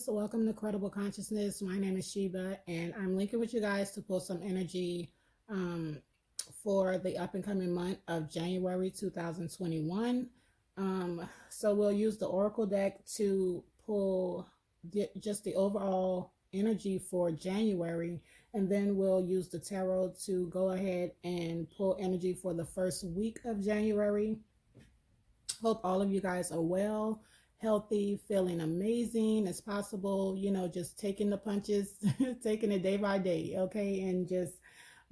Aquarius, welcome to Credible Consciousness. My name is Sheba, and I'm linking with you guys to pull some energy um, for the up and coming month of January 2021. So we'll use the Oracle deck to pull just the overall energy for January, and then we'll use the tarot to go ahead and pull energy for the first week of January. Hope all of you guys are well, healthy, feeling amazing as possible, just taking the punches, taking it day by day, okay? And just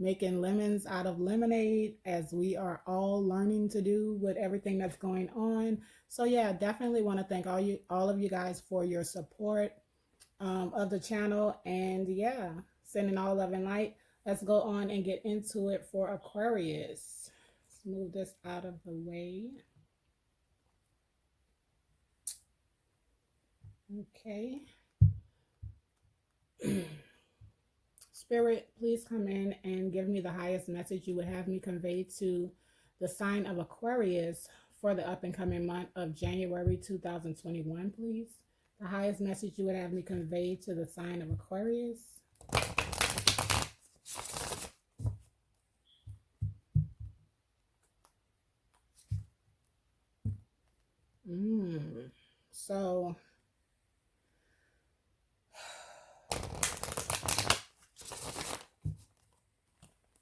making lemons out of lemonade as we are all learning to do with everything that's going on. So yeah, definitely want to thank all of you guys for your support of the channel. And yeah, sending all love and light. Let's go on and get into it for Aquarius. Let's move this out of the way. Okay. Spirit, please come in and give me the highest message you would have me convey to the sign of Aquarius for the up and coming month of January 2021, please. The highest message you would have me convey to the sign of Aquarius. So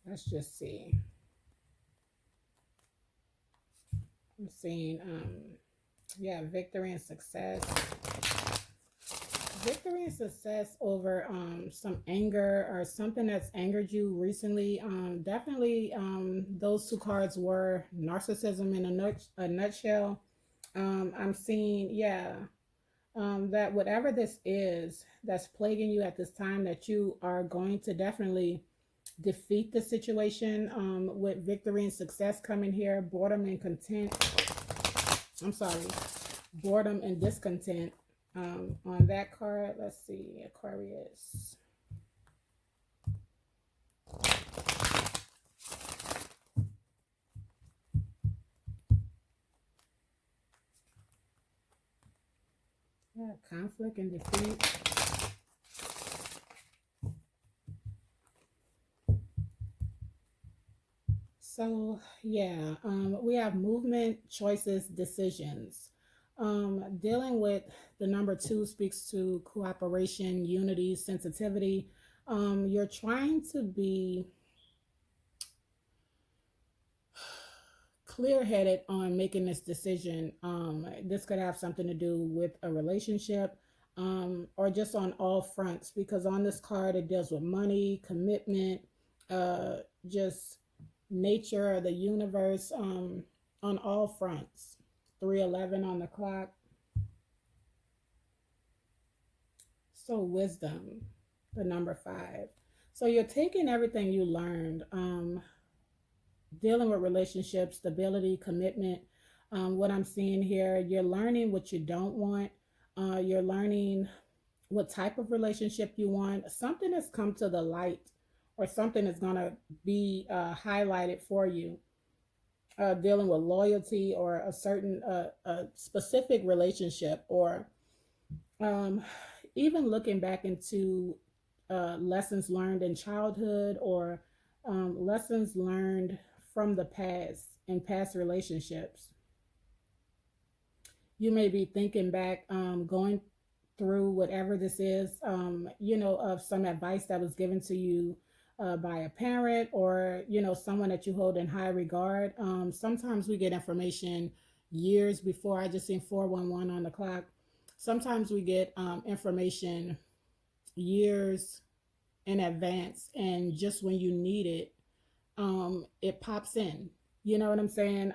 let's just see. I'm seeing, yeah, victory and success. Victory and success over some anger or something that's angered you recently. Definitely, those two cards were narcissism in a nutshell. I'm seeing, yeah, that whatever this is that's plaguing you at this time, that you are going to definitely defeat the situation with victory and success coming here. Boredom and boredom and discontent on that card. Let's see, Aquarius. Yeah, conflict and defeat. So yeah, we have movement, choices, decisions. Dealing with the number 2 speaks to cooperation, unity, sensitivity. You're trying to be clear-headed on making this decision. This could have something to do with a relationship, or just on all fronts, because on this card it deals with money, commitment, just nature of the universe, on all fronts. 3:11 on the clock. So wisdom, the number 5. So you're taking everything you learned, dealing with relationships, stability, commitment. What I'm seeing here, you're learning what you don't want. You're learning what type of relationship you want. Something has come to the light, or something is going to be highlighted for you. Dealing with loyalty, or a certain a specific relationship, or even looking back into lessons learned in childhood, or lessons learned from the past in past relationships. You may be thinking back, going through whatever this is, of some advice that was given to you by a parent, or someone that you hold in high regard. Sometimes we get information years before. I just seen 411 on the clock. Sometimes we get information years in advance, and just when you need it, it pops in. You know what I'm saying?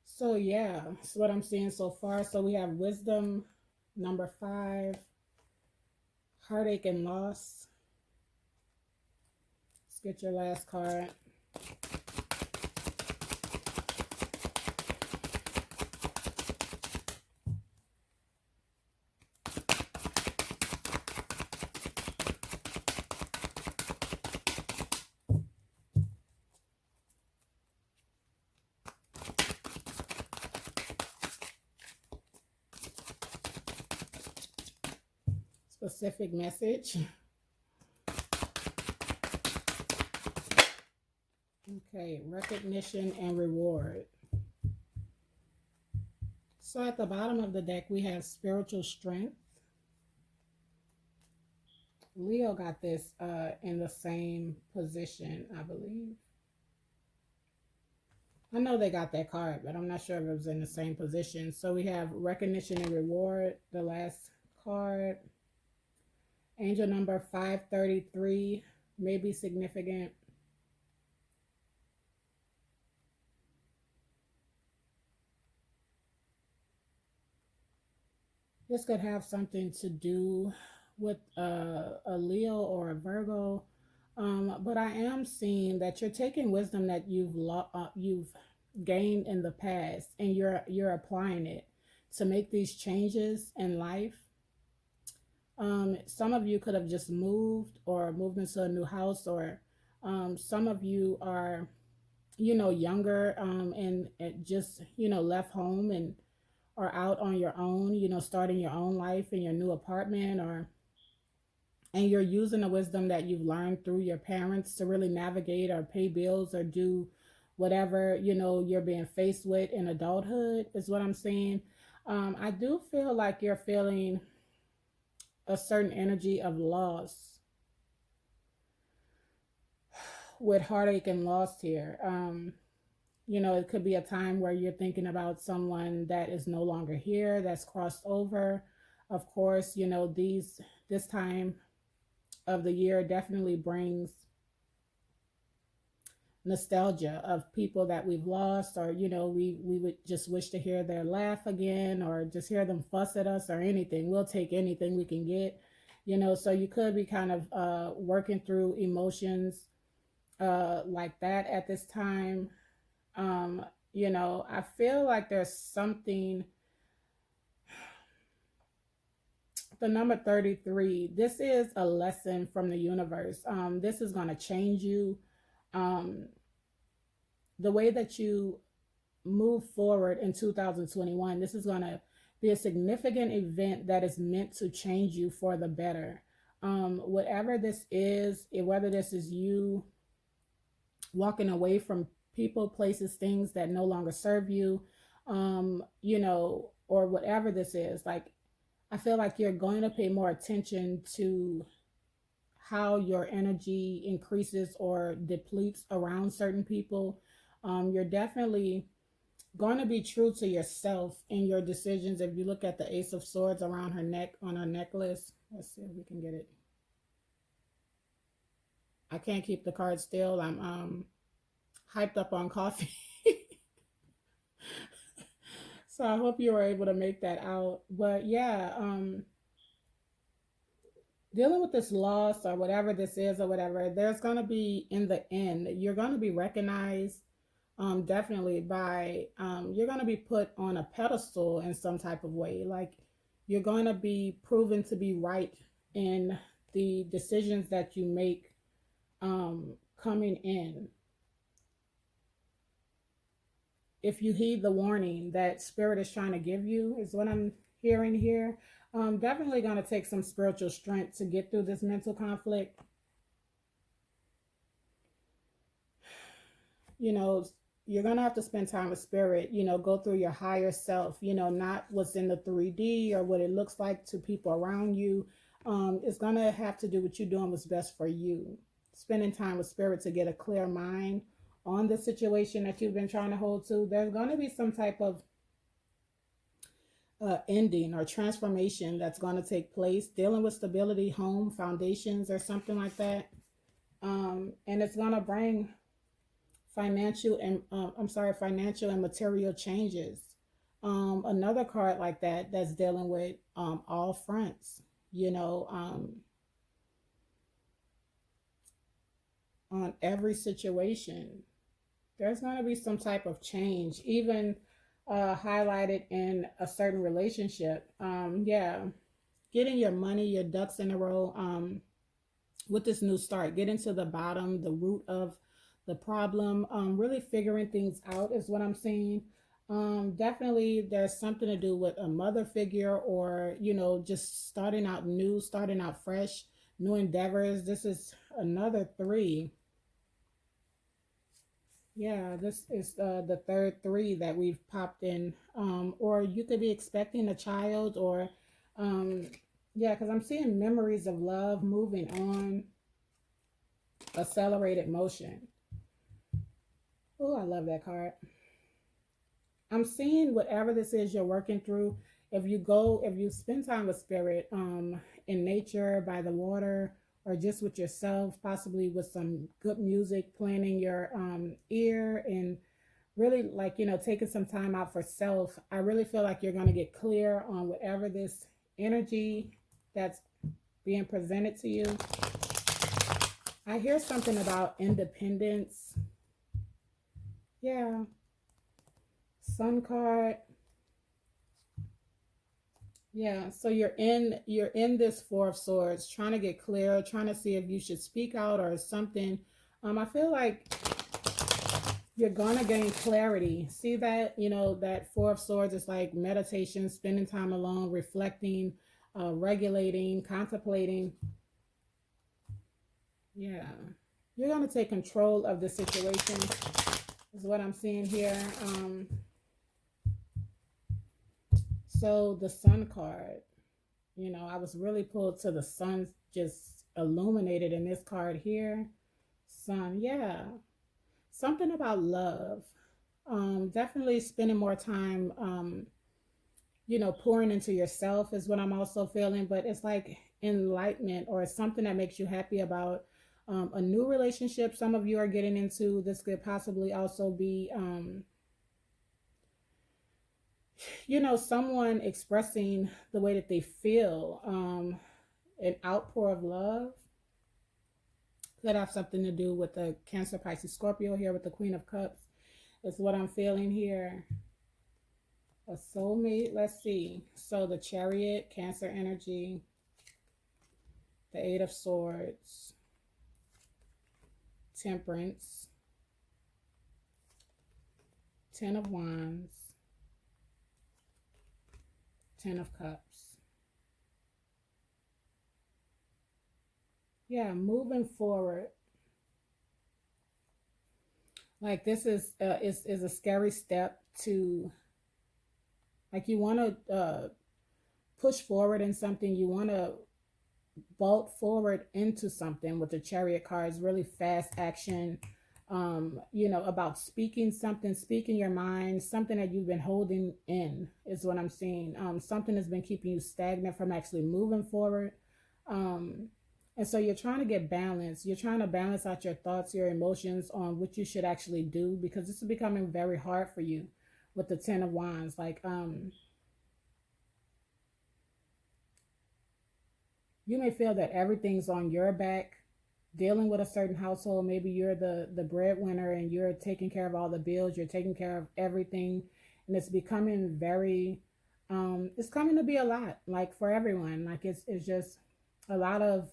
So yeah, that's what I'm seeing so far. So we have wisdom, number 5, heartache and loss. Let's get your last card. specific message. Okay, recognition and reward. So at the bottom of the deck, we have spiritual strength. Leo got this in the same position, I believe. I know they got that card, but I'm not sure if it was in the same position. So we have recognition and reward, the last card. Angel number 533 may be significant. This could have something to do with a Leo or a Virgo. But I am seeing that you're taking wisdom that you've gained in the past, and you're applying it to make these changes in life. Some of you could have just moved or moved into a new house, or some of you are, younger, and just, left home and are out on your own, starting your own life in your new apartment, and you're using the wisdom that you've learned through your parents to really navigate or pay bills or do whatever, you're being faced with in adulthood, is what I'm saying. I do feel like you're feeling a certain energy of loss, with heartache and loss here. It could be a time where you're thinking about someone that is no longer here, that's crossed over. Of course, this time of the year definitely brings nostalgia of people that we've lost, or we would just wish to hear their laugh again, or just hear them fuss at us, or anything. We'll take anything we can get, so you could be kind of working through emotions like that at this time. I feel like there's something. The number 33, this is a lesson from the universe. This is going to change you. The way that you move forward in 2021, this is going to be a significant event that is meant to change you for the better. Whatever this is, whether this is you walking away from people, places, things that no longer serve you, or whatever this is, like, I feel like you're going to pay more attention to how your energy increases or depletes around certain people. You're definitely going to be true to yourself in your decisions. If you look at the Ace of Swords around her neck, on her necklace, let's see if we can get it. I can't keep the card still. I'm hyped up on coffee. So I hope you were able to make that out. But yeah, dealing with this loss or whatever this is or whatever, there's going to be, in the end, you're going to be recognized, definitely by, you're going to be put on a pedestal in some type of way. Like, you're going to be proven to be right in the decisions that you make coming in. If you heed the warning that Spirit is trying to give you, is what I'm hearing here. Definitely going to take some spiritual strength to get through this mental conflict. You're going to have to spend time with Spirit, go through your higher self, not what's in the 3D or what it looks like to people around you. It's going to have to do with you doing what's best for you. Spending time with Spirit to get a clear mind on the situation that you've been trying to hold to. There's going to be some type of ending or transformation that's going to take place, dealing with stability, home, foundations, or something like that. And it's going to bring financial and material changes. Another card like that that's dealing with all fronts, on every situation. There's going to be some type of change, even highlighted in a certain relationship. Getting your money, your ducks in a row with this new start. Getting to the bottom, the root of the problem, really figuring things out is what I'm seeing. Definitely there's something to do with a mother figure, or, just starting out new, starting out fresh, new endeavors. This is another three. Yeah, this is the third three that we've popped in. Or you could be expecting a child, or, um, yeah, because I'm seeing memories of love, moving on, accelerated motion. Oh, I love that card. I'm seeing whatever this is you're working through. If you spend time with spirit, in nature, by the water, or just with yourself, possibly with some good music playing in your ear, and really, like, taking some time out for self, I really feel like you're going to get clear on whatever this energy that's being presented to you. I hear something about independence. Yeah, sun card. Yeah, so you're in this Four of Swords, trying to get clear, trying to see if you should speak out or something. I feel like you're gonna gain clarity. See that, that Four of Swords is like meditation, spending time alone, reflecting, regulating, contemplating. Yeah, you're gonna take control of the situation, is what I'm seeing here. So the Sun card. I was really pulled to the sun, just illuminated in this card here. Sun, yeah. Something about love. Definitely spending more time, pouring into yourself is what I'm also feeling, but it's like enlightenment, or something that makes you happy about a new relationship some of you are getting into. This could possibly also be, someone expressing the way that they feel, an outpour of love. Could have something to do with the Cancer, Pisces, Scorpio here with the Queen of Cups. Is what I'm feeling here. A soulmate. Let's see. So the Chariot, Cancer energy. The Eight of Swords. Temperance. Ten of Wands. Ten of Cups. Yeah, moving forward. Like this is a scary step to, like, you want to push forward in something. You want to bolt forward into something with the Chariot cards. Really fast action. About speaking something, speaking your mind, something that you've been holding in is what I'm seeing. Something has been keeping you stagnant from actually moving forward. Um, and so you're trying to get balance. You're trying to balance out your thoughts, your emotions on what you should actually do, because this is becoming very hard for you with the Ten of Wands. Like, you may feel that everything's on your back, dealing with a certain household. Maybe you're the breadwinner and you're taking care of all the bills, you're taking care of everything, and it's becoming very, it's coming to be a lot, like, for everyone. Like, it's just a lot of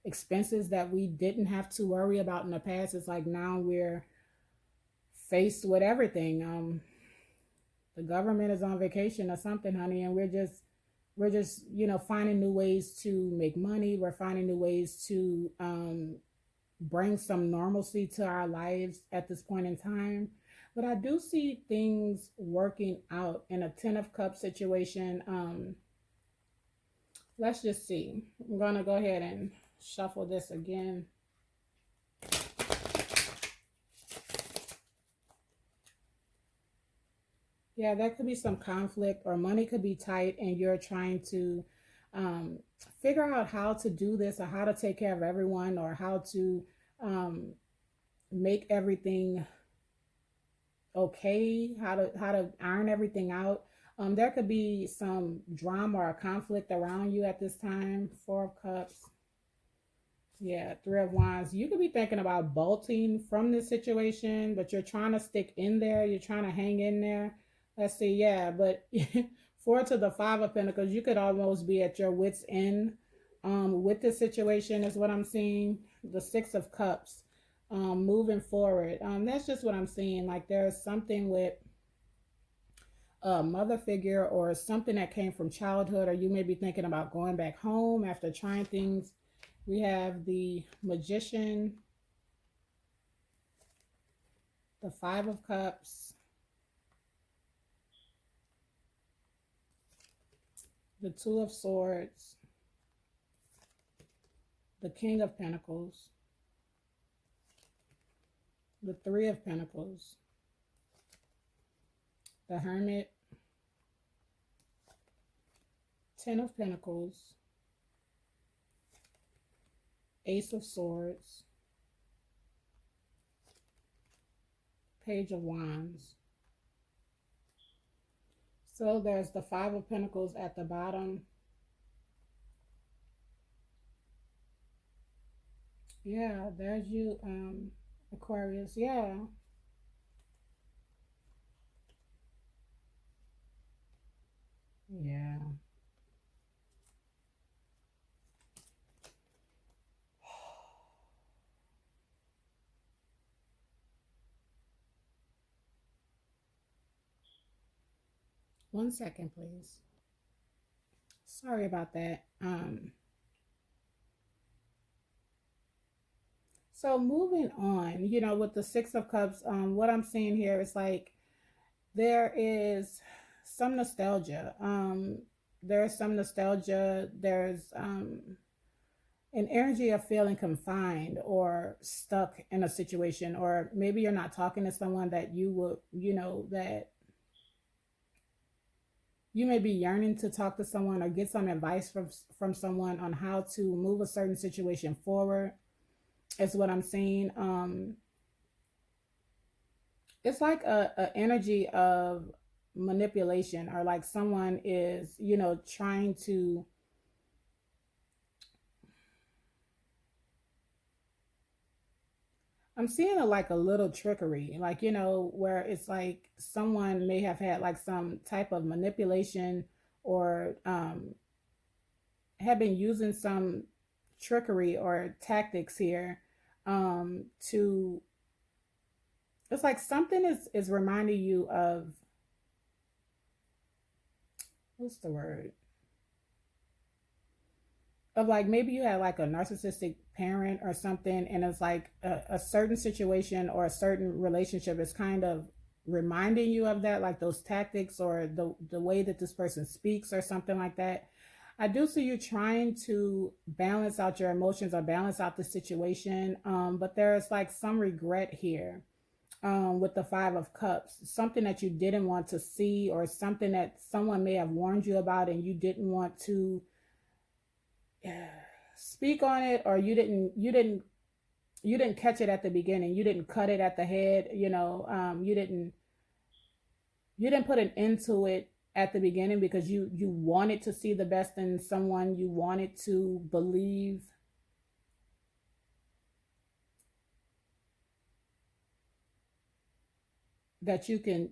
expenses that we didn't have to worry about in the past. It's like now we're faced with everything. The government is on vacation or something, honey, and we're just finding new ways to make money. We're finding new ways to bring some normalcy to our lives at this point in time. But I do see things working out in a Ten of Cups situation. Let's just see. I'm gonna go ahead and shuffle this again. Yeah, there could be some conflict, or money could be tight, and you're trying to um, figure out how to do this, or how to take care of everyone, or how to um, make everything okay, how to iron everything out. There could be some drama or conflict around you at this time. Four of Cups. Yeah, Three of Wands. You could be thinking about bolting from this situation, but you're trying to stick in there. You're trying to hang in there. Let's see. Yeah, but Four to the Five of Pentacles, you could almost be at your wit's end with this situation, is what I'm seeing. The Six of Cups, moving forward. That's just what I'm seeing. Like, there's something with a mother figure or something that came from childhood, or you may be thinking about going back home after trying things. We have the Magician, the Five of Cups, the Two of Swords, the King of Pentacles, the Three of Pentacles, the Hermit, Ten of Pentacles, Ace of Swords, Page of Wands. So there's the Five of Pentacles at the bottom. Yeah, there's you, Aquarius. Yeah. Yeah. One second, please. Sorry about that. So moving on, with the Six of Cups, what I'm seeing here is like there is some nostalgia. There's some nostalgia. There's an energy of feeling confined or stuck in a situation, or maybe you're not talking to someone that you would, that you may be yearning to talk to someone or get some advice from someone on how to move a certain situation forward. Is what I'm seeing. It's like a energy of manipulation, or like someone is, trying to, I'm seeing like a little trickery, like, where it's like someone may have had like some type of manipulation, or have been using some trickery or tactics here, to, it's like something is reminding you of, what's the word, of like maybe you had like a narcissistic parent or something, and it's like a certain situation or a certain relationship is kind of reminding you of that, like those tactics or the way that this person speaks or something like that. I do see you trying to balance out your emotions or balance out the situation, but there's like some regret here, with the Five of Cups, something that you didn't want to see, or something that someone may have warned you about and you didn't want to speak on it, or you didn't catch it at the beginning, you didn't cut it at the head, you didn't put an end to it at the beginning, because you wanted to see the best in someone, you wanted to believe that you can,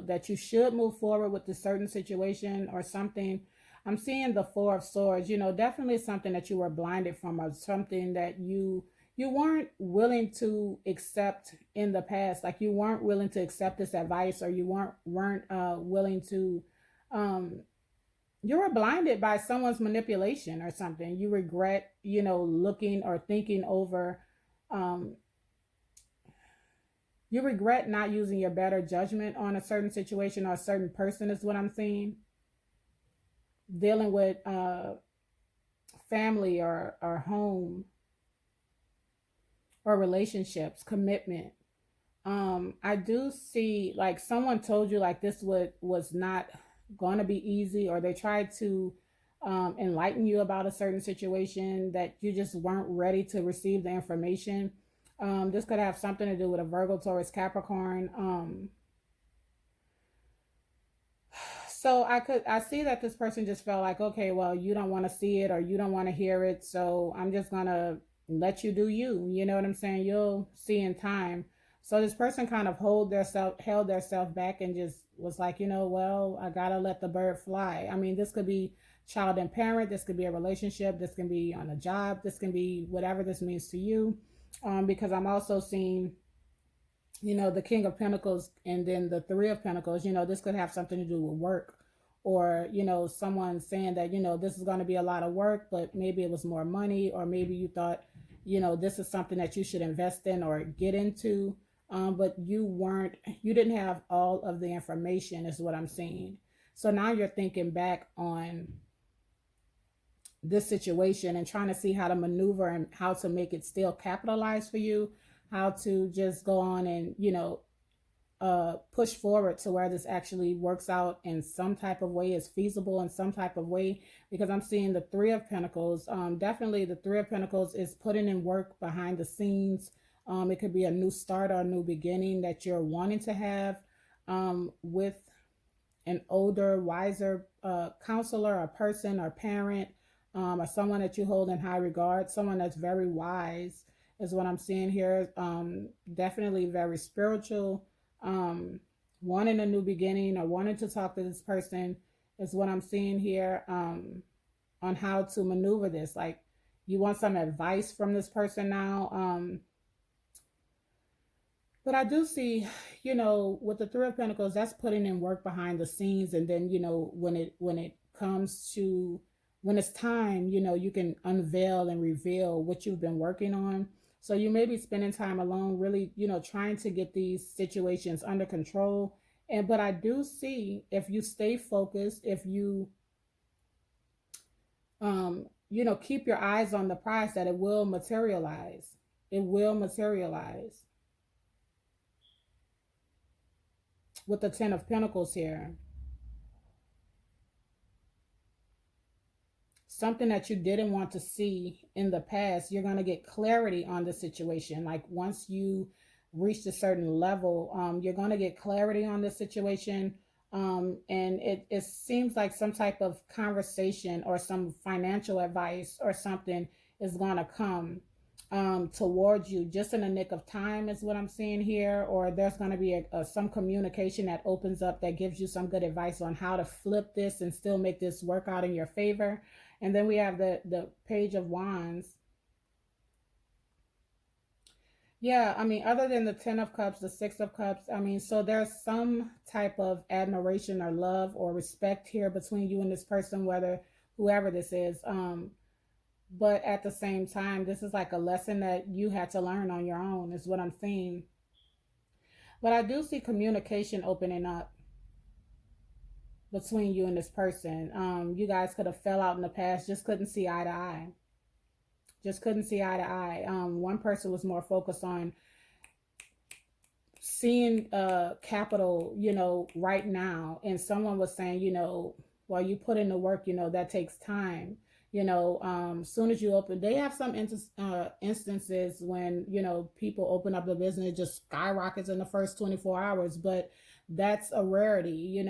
that you should move forward with a certain situation or something. I'm seeing the Four of Swords, definitely something that you were blinded from, or something that you weren't willing to accept in the past. Like you weren't willing to accept this advice, or you weren't willing to, um you were blinded by someone's manipulation or something. You regret, looking or thinking over, um you regret not using your better judgment on a certain situation or a certain person, is what I'm seeing. Dealing with family, or home, or relationships, commitment. I do see like someone told you like this was not going to be easy, or they tried to enlighten you about a certain situation that you just weren't ready to receive the information. This could have something to do with a Virgo, Taurus, Capricorn. So I see that this person just felt like, okay, well, you don't want to see it, or you don't want to hear it, so I'm just gonna let you do you. You know what I'm saying? You'll see in time. So this person kind of held their self back, and just was like, well, I gotta let the bird fly. I mean, this could be child and parent, this could be a relationship, this can be on a job, this can be whatever this means to you. Because I'm also seeing the King of Pentacles and then the Three of Pentacles, this could have something to do with work, or, someone saying that, this is going to be a lot of work, but maybe it was more money, or maybe you thought, this is something that you should invest in or get into. But you didn't have all of the information is what I'm saying. So now you're thinking back on this situation and trying to see how to maneuver and how to make it still capitalize for you, how to just go on and, push forward to where this actually works out in some type of way, is feasible in some type of way. Because I'm seeing the Three of Pentacles. Definitely the Three of Pentacles is putting in work behind the scenes. It could be a new start or a new beginning that you're wanting to have with an older, wiser counselor or person or parent, or someone that you hold in high regard, someone that's very wise is what I'm seeing here. Definitely very spiritual, wanting a new beginning or wanting to talk to this person is what I'm seeing here, on how to maneuver this. Like, you want some advice from this person now. But I do see, with the Three of Pentacles, that's putting in work behind the scenes. And then, when it comes to, when it's time, you can unveil and reveal what you've been working on. So you may be spending time alone, really, trying to get these situations under control. But I do see, if you stay focused, if you, keep your eyes on the prize, that it will materialize. It will materialize. With the Ten of Pentacles here. Something that you didn't want to see in the past, you're going to get clarity on the situation. Like, once you reach a certain level, you're going to get clarity on the situation. And it seems like some type of conversation or some financial advice or something is going to come towards you just in the nick of time is what I'm seeing here. Or there's going to be some communication that opens up that gives you some good advice on how to flip this and still make this work out in your favor. And then we have the Page of Wands. Yeah, I mean, other than the Ten of Cups, the Six of Cups, I mean, so there's some type of admiration or love or respect here between you and this person, whoever this is. But at the same time, this is like a lesson that you had to learn on your own, is what I'm seeing. But I do see communication opening up between you and this person. You guys could have fell out in the past, just couldn't see eye to eye. Just couldn't see eye to eye. One person was more focused on seeing capital, right now. And someone was saying, while you put in the work, that takes time. Soon as you open, they have some instances when, people open up the business, it just skyrockets in the first 24 hours. But that's a rarity,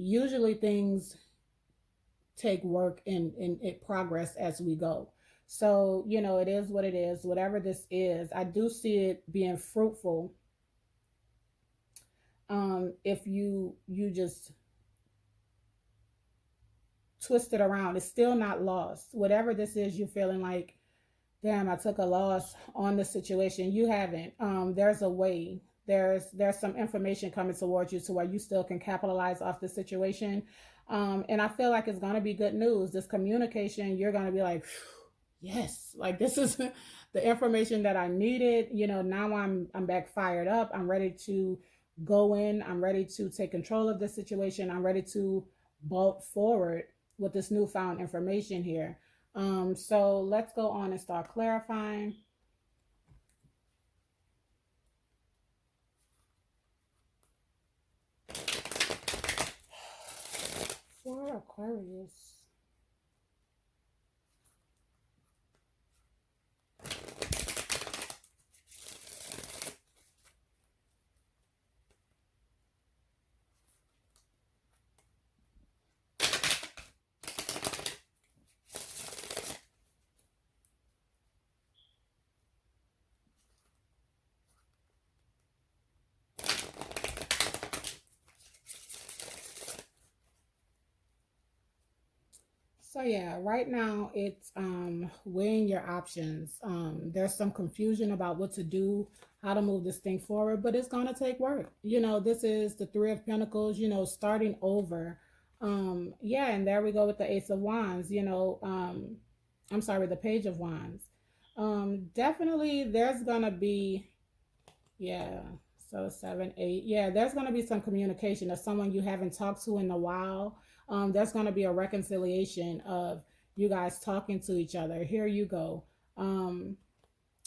usually things take work and progress as we go. So, it is what it is. Whatever this is, I do see it being fruitful. If you just twist it around, it's still not lost. Whatever this is, you're feeling like, damn, I took a loss on the situation. You haven't. There's a way. There's some information coming towards you to where you still can capitalize off the situation. And I feel like it's going to be good news. This communication, you're going to be like, yes, like this is the information that I needed. Now I'm back fired up. I'm ready to go in. I'm ready to take control of the situation. I'm ready to bolt forward with this newfound information here. So let's go on and start clarifying. For Aquarius. So yeah, right now it's weighing your options. There's some confusion about what to do, how to move this thing forward, but it's gonna take work. You know, this is the Three of Pentacles, you know, starting over. Yeah, and there we go with the Ace of Wands, you know, I'm sorry, the Page of Wands. Definitely there's gonna be, yeah, so seven, eight. Yeah, there's going to be some communication of someone you haven't talked to in a while. There's going to be a reconciliation of you guys talking to each other. Here you go.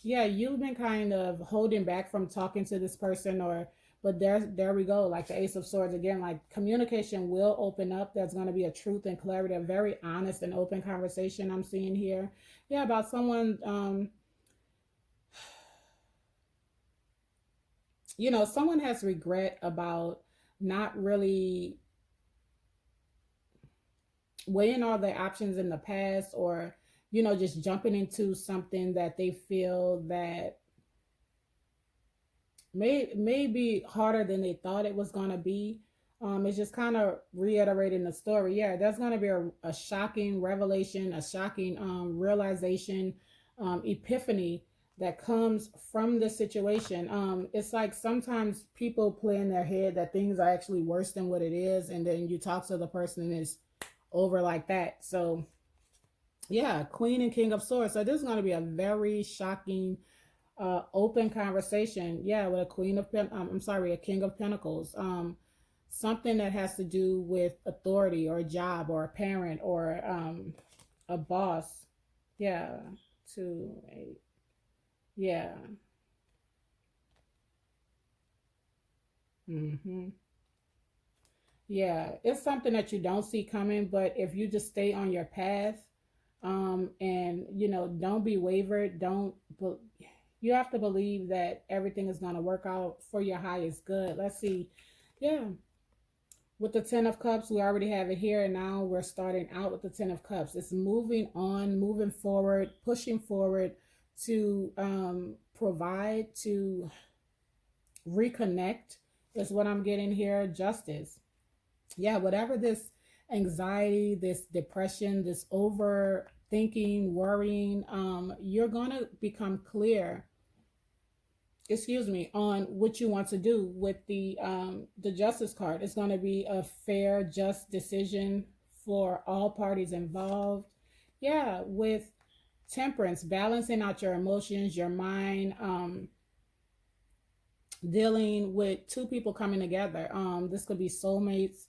Yeah, you've been kind of holding back from talking to this person, or but there we go. Like the Ace of Swords again. Like communication will open up. There's going to be a truth and clarity, a very honest and open conversation. I'm seeing here. Yeah, about someone. You know, someone has regret about not really weighing all their options in the past, or you know, just jumping into something that they feel that may be harder than they thought it was going to be. It's just kind of reiterating the story. Yeah, there's going to be a shocking revelation, a shocking realization, epiphany that comes from this situation. It's like sometimes people play in their head that things are actually worse than what it is, and then you talk to the person and it's over like that. So yeah, Queen and King of Swords. So this is going to be a very shocking, open conversation. Yeah, with a I'm sorry, a King of Pentacles. Something that has to do with authority or a job or a parent or a boss. Yeah, 2, 8. Yeah. Mm-hmm. Yeah, it's something that you don't see coming, but if you just stay on your path, and you know, don't be wavered, don't, you have to believe that everything is going to work out for your highest good. Let's see. Yeah, with the Ten of Cups, we already have it here, and now we're starting out with the Ten of Cups. It's moving on, moving forward, pushing forward to provide, to reconnect is what I'm getting here. Justice. Yeah, whatever this anxiety, this depression, this overthinking, worrying, you're gonna become clear, excuse me, on what you want to do with the Justice card. It's gonna be a fair, just decision for all parties involved. Yeah, with Temperance, balancing out your emotions, your mind, dealing with two people coming together. This could be soulmates,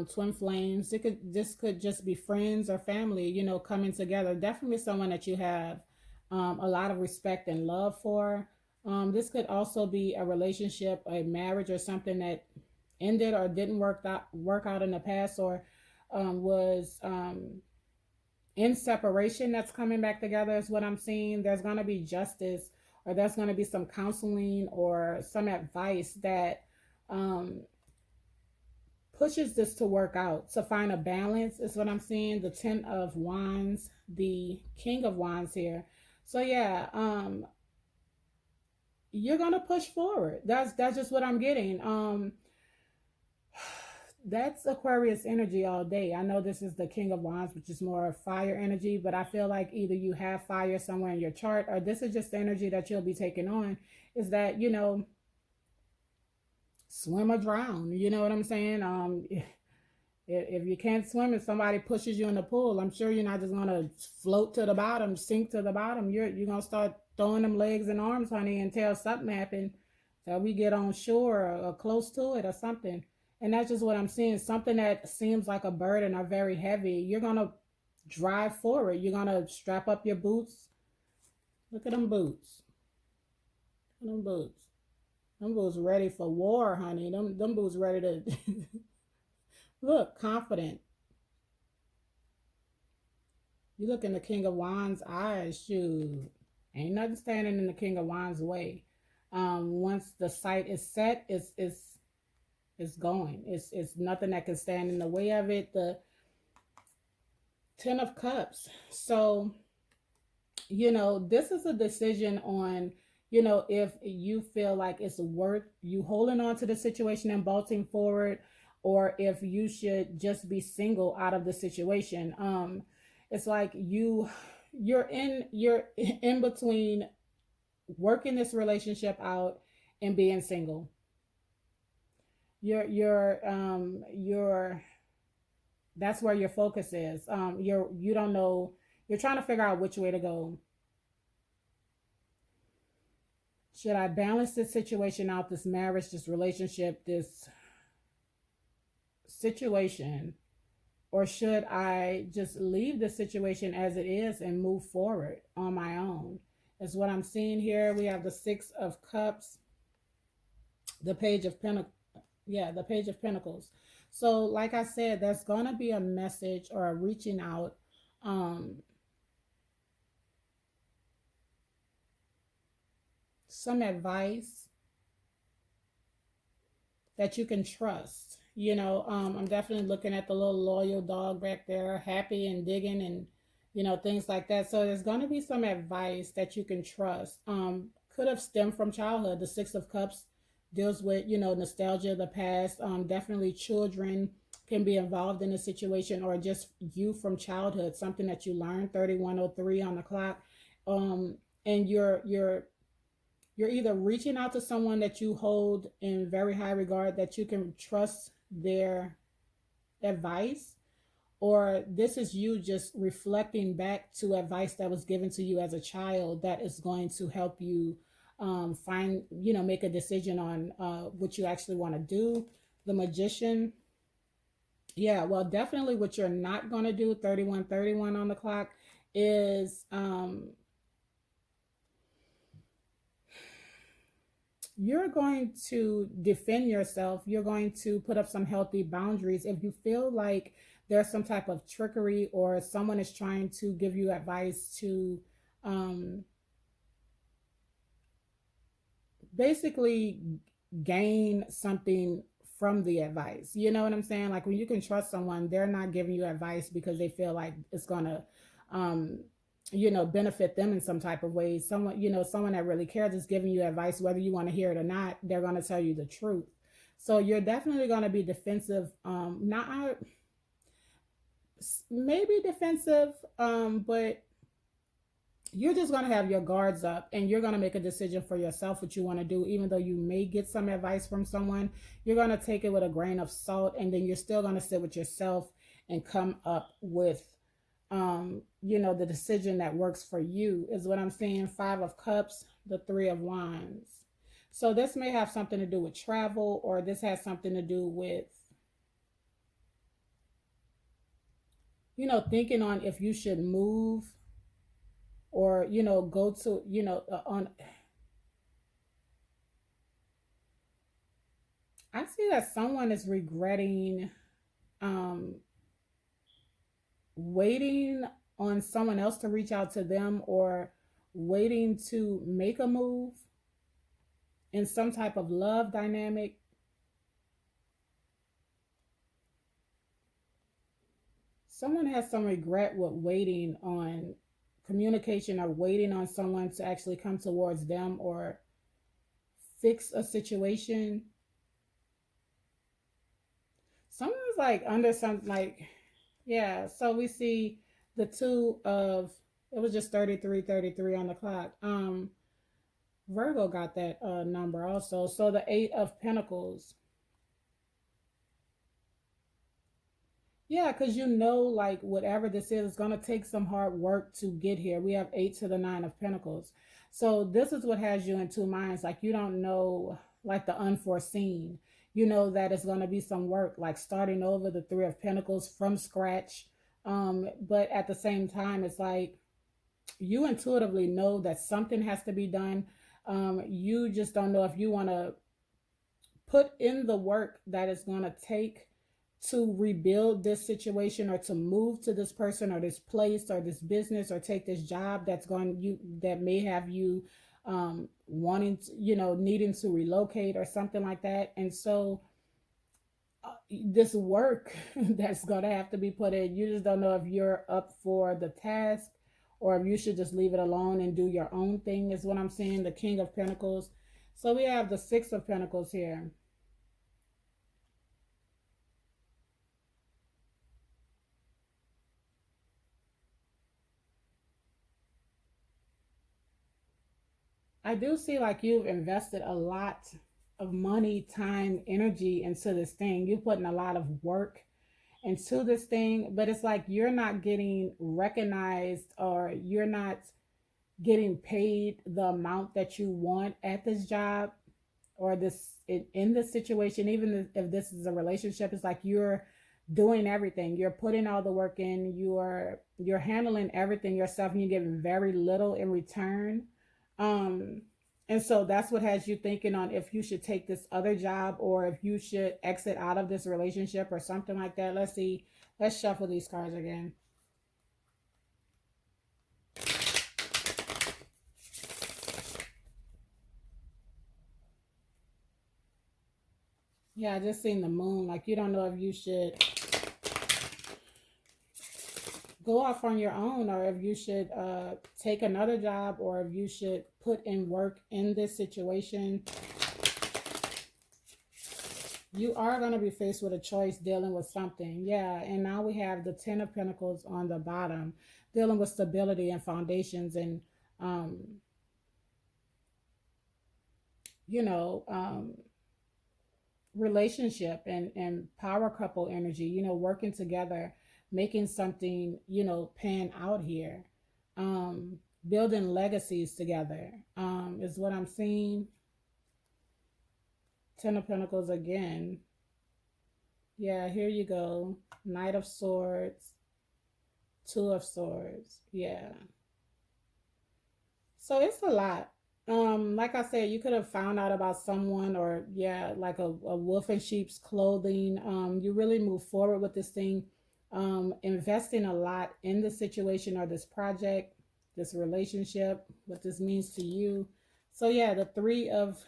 twin flames. This could just be friends or family, you know, coming together. Definitely someone that you have a lot of respect and love for. This could also be a relationship, a marriage, or something that ended or didn't work out in the past, or was in separation that's coming back together is what I'm seeing. There's going to be justice, or there's going to be some counseling or some advice that pushes this to work out, to find a balance is what I'm seeing. The Ten of Wands, the King of Wands here. So yeah, you're going to push forward. That's just what I'm getting. That's Aquarius energy all day. I know this is the King of Wands, which is more fire energy, but I feel like either you have fire somewhere in your chart, or this is just the energy that you'll be taking on, is that, you know, swim or drown. You know what I'm saying? If you can't swim and somebody pushes you in the pool, I'm sure you're not just going to float to the bottom, sink to the bottom. You're going to start throwing them legs and arms, honey, until something happens. So we get on shore, or close to it or something. And that's just what I'm seeing. Something that seems like a burden or very heavy. You're going to drive forward. You're going to strap up your boots. Look at them boots. Look at them boots. Them boots ready for war, honey. Them boots ready to look confident. You look in the King of Wands' eyes, shoot. Ain't nothing standing in the King of Wands' way. Once the sight is set, it's going. It's nothing that can stand in the way of it. The Ten of Cups. So, you know, this is a decision on, you know, if you feel like it's worth you holding on to the situation and bolting forward, or if you should just be single out of the situation. It's like you're in between working this relationship out and being single. You're that's where your focus is. You don't know, you're trying to figure out which way to go. Should I balance this situation out, this marriage, this relationship, this situation, or should I just leave the situation as it is and move forward on my own? Is what I'm seeing here. We have the Six of Cups, the Page of Pentacles. Yeah, the Page of Pentacles. So, like I said, there's going to be a message or a reaching out. Some advice that you can trust. I'm definitely looking at the little loyal dog back there, happy and digging and, things like that. So there's going to be some advice that you can trust. Could have stemmed from childhood. The Six of Cups deals with, nostalgia of the past. Definitely children can be involved in a situation, or just you from childhood, something that you learned. 3103 on the clock. And you're either reaching out to someone that you hold in very high regard, that you can trust their advice, or this is you just reflecting back to advice that was given to you as a child that is going to help you make a decision on what you actually want to do. The Magician. Yeah, well, definitely what you're not going to do, 3131 on the clock, is you're going to defend yourself. You're going to put up some healthy boundaries. If you feel like there's some type of trickery, or someone is trying to give you advice to basically gain something from the advice. You know what I'm saying? Like, when you can trust someone, they're not giving you advice because they feel like it's going to benefit them in some type of way. Someone that really cares is giving you advice, whether you want to hear it or not. They're going to tell you the truth. So you're definitely going to be defensive. Not maybe defensive, but you're just going to have your guards up, and you're going to make a decision for yourself what you want to do. Even though you may get some advice from someone, you're going to take it with a grain of salt, and then you're still going to sit with yourself and come up with the decision that works for you, is what I'm seeing. Five of Cups, the Three of Wands. So this may have something to do with travel, or this has something to do with, thinking on if you should move, or, go to, on. I see that someone is regretting waiting on someone else to reach out to them, or waiting to make a move in some type of love dynamic. Someone has some regret with waiting on communication, or waiting on someone to actually come towards them or fix a situation. Someone's like under some, like, yeah. So we see the two of, it was just 3333 on the clock. Virgo got that number also. So the Eight of Pentacles. Yeah, because like, whatever this is going to take some hard work to get here. We have 8 to the 9 of Pentacles. So this is what has you in two minds. Like, you don't know, like, the unforeseen. You know that it's going to be some work, like starting over, the Three of Pentacles from scratch. But at the same time, it's like you intuitively know that something has to be done. You just don't know if you want to put in the work that it's going to take to rebuild this situation, or to move to this person or this place or this business, or take this job that may have you wanting to, needing to relocate or something like that. And so this work that's going to have to be put in, you just don't know if you're up for the task, or if you should just leave it alone and do your own thing, is what I'm saying. The King of Pentacles. So we have the Six of Pentacles here. I do see like you've invested a lot of money, time, energy into this thing. You're putting a lot of work into this thing, but it's like you're not getting recognized, or you're not getting paid the amount that you want at this job, or this in this situation. Even if this is a relationship, it's like you're doing everything, you're putting all the work in, you're handling everything yourself, and you're getting very little in return. um and so that's what has you thinking on if you should take this other job, or if you should exit out of this relationship or something like that. Let's see, let's shuffle these cards again. Yeah, I just seen the moon. Like you don't know if you should go off on your own, or if you should take another job, or if you should put in work in this situation. You are going to be faced with a choice dealing with something. Yeah, and now we have the Ten of Pentacles on the bottom, dealing with stability and foundations, and um you know um relationship and power couple energy, working together, making something, pan out here. Building legacies together, is what I'm seeing. Ten of Pentacles again. Yeah, here you go. Knight of Swords, Two of Swords. Yeah. So it's a lot. Like I said, you could have found out about someone, or yeah, like a wolf in sheep's clothing. You really move forward with this thing, investing a lot in the situation or this project, this relationship, what this means to you. So yeah, the Three of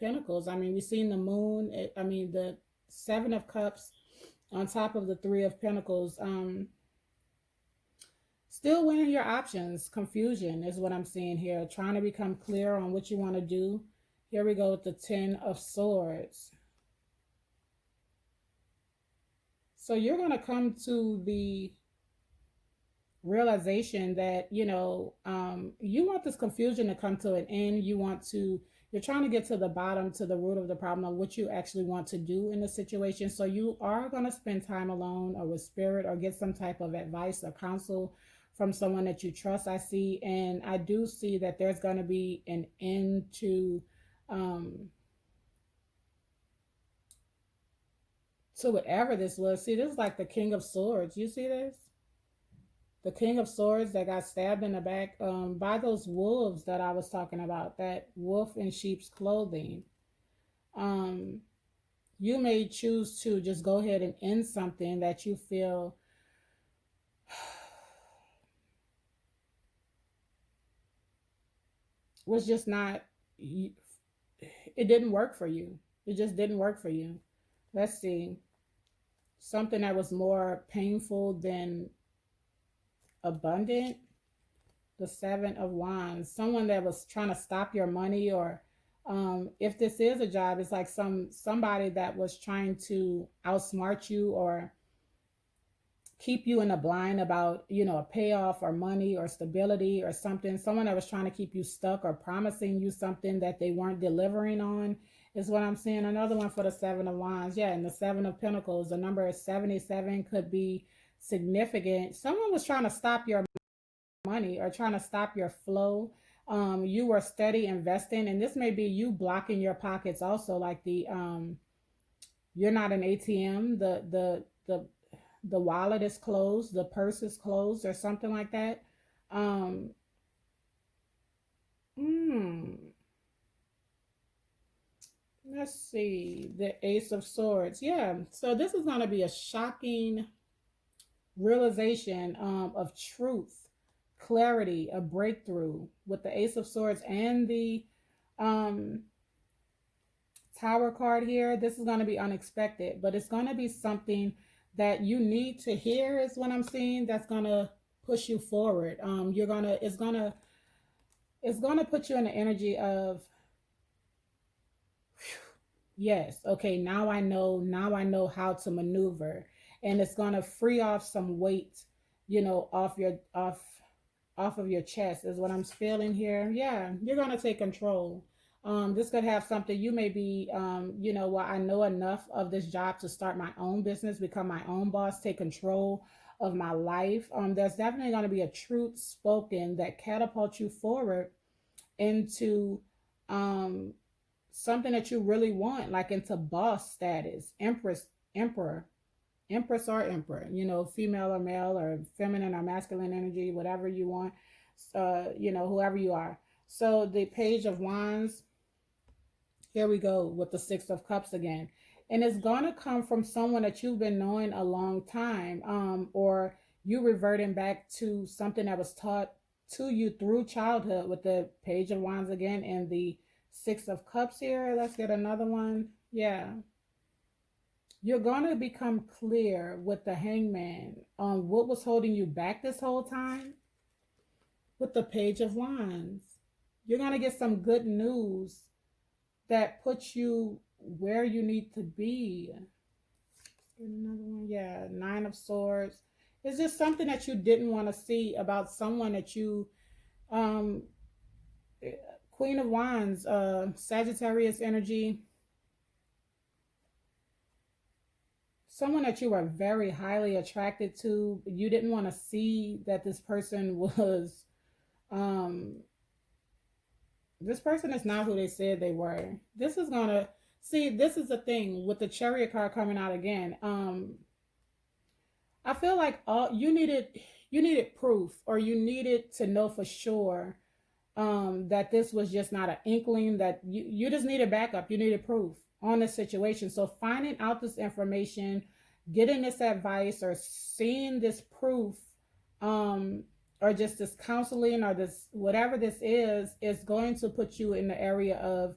Pentacles. I mean, we've seen the moon. I mean, the Seven of Cups on top of the Three of Pentacles. Still weighing your options. Confusion is what I'm seeing here. Trying to become clear on what you want to do. Here we go with the Ten of Swords. So you're going to come to the realization that, you want this confusion to come to an end. You're trying to get to the bottom, to the root of the problem of what you actually want to do in the situation. So you are going to spend time alone, or with spirit, or get some type of advice or counsel from someone that you trust. I see, and I do see that there's going to be an end to whatever this was. See, this is like the King of Swords. You see this? The King of Swords that got stabbed in the back by those wolves that I was talking about, that wolf in sheep's clothing. You may choose to just go ahead and end something that you feel was just not, it didn't work for you. It just didn't work for you. Let's see. Something that was more painful than abundant. The Seven of Wands. Someone that was trying to stop your money, or if this is a job, it's like somebody that was trying to outsmart you, or keep you in a blind about, a payoff or money or stability or something. Someone that was trying to keep you stuck, or promising you something that they weren't delivering on, is what I'm seeing. Another one for the Seven of Wands. Yeah, and the Seven of Pentacles. The number is 77, could be significant. Someone was trying to stop your money, or trying to stop your flow. You were steady investing, and this may be you blocking your pockets also, like you're not an ATM. The wallet is closed, the purse is closed, or something like that. Um, hmm. Let's see, the Ace of Swords. Yeah, so this is going to be a shocking realization of truth, clarity, a breakthrough with the Ace of Swords and the um, Tower card here. This is going to be unexpected, but it's going to be something that you need to hear, is what I'm seeing, that's going to push you forward. It's going to put you in the energy of, yes, okay, now I know how to maneuver, and it's going to free off some weight, off off of your chest is what I'm feeling here. Yeah, you're going to take control. This could have something, you may be, you know, well, I know enough of this job to start my own business, become my own boss, take control of my life. There's definitely going to be a truth spoken that catapults you forward into um, something that you really want, like into boss status, emperor, empress or emperor, you know, female or male or feminine or masculine energy, whatever you want, you know, whoever you are. So the Page of Wands, here we go with the Six of Cups again. And it's going to come from someone that you've been knowing a long time, or you reverting back to something that was taught to you through childhood with the Page of Wands again and the Six of Cups here. Let's get another one. Yeah. You're going to become clear with the Hangman on what was holding you back this whole time with the Page of Wands. You're going to get some good news that puts you where you need to be. Another one, yeah, Nine of Swords. It's just something that you didn't want to see about someone that you, Queen of Wands, Sagittarius energy. Someone that you were very highly attracted to. You didn't want to see that this person was, this person is not who they said they were. This is going to, see, this is the thing with the Chariot card coming out again. I feel like you needed proof, or you needed to know for sure that this was just not an inkling, that you just needed backup. You needed proof on this situation. So finding out this information, getting this advice, or seeing this proof, or just this counseling, or this whatever this is going to put you in the area of,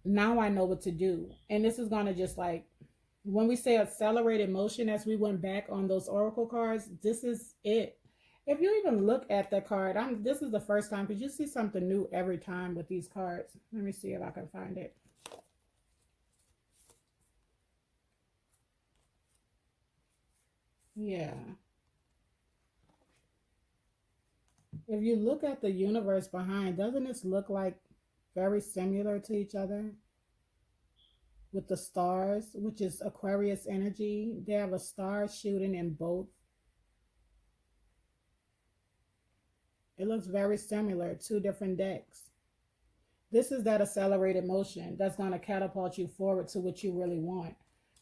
now I know what to do. And this is going to just, like, when we say accelerated motion, as we went back on those oracle cards, this is it. If you even look at the card, this is the first time, because you see something new every time with these cards. Let me see if I can find it. Yeah. If you look at the universe behind, doesn't this look like very similar to each other? With the stars, which is Aquarius energy. They have a star shooting in both. It looks very similar, two different decks. This is that accelerated motion that's going to catapult you forward to what you really want.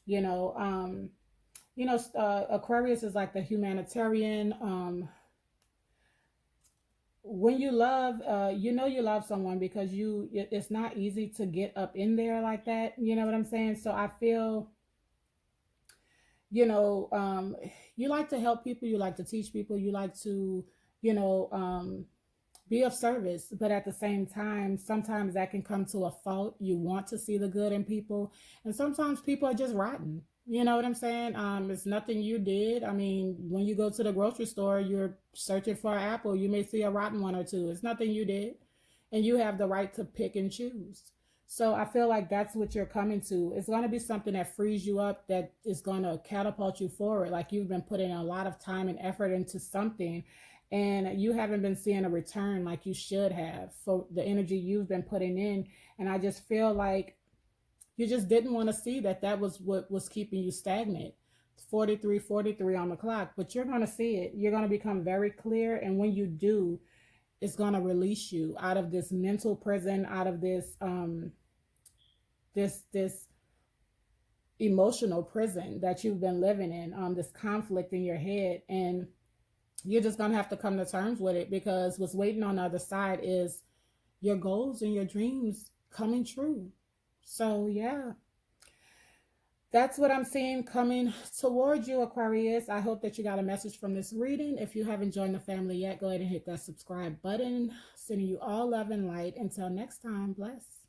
You know, Aquarius is like the humanitarian. When you love, you know you love someone because it's not easy to get up in there like that. You know what I'm saying? So I feel, you know, you like to help people, you like to teach people, you like to, you know, be of service, but at the same time, sometimes that can come to a fault. You want to see the good in people, and sometimes people are just rotten. You know what I'm saying? It's nothing you did. I mean, when you go to the grocery store, you're searching for an apple, you may see a rotten one or two. It's nothing you did, and you have the right to pick and choose. So I feel like that's what you're coming to. It's going to be something that frees you up, that is going to catapult you forward. Like, you've been putting a lot of time and effort into something, and you haven't been seeing a return like you should have for the energy you've been putting in. And I just feel like you just didn't want to see that was what was keeping you stagnant. 43 on the clock, but you're going to see it. You're going to become very clear, and when you do, it's going to release you out of this mental prison, out of this this emotional prison that you've been living in, this conflict in your head. And you're just going to have to come to terms with it, because what's waiting on the other side is your goals and your dreams coming true. So yeah, that's what I'm seeing coming towards you, Aquarius. I hope that you got a message from this reading. If you haven't joined the family yet, go ahead and hit that subscribe button. Sending you all love and light. Until next time, bless.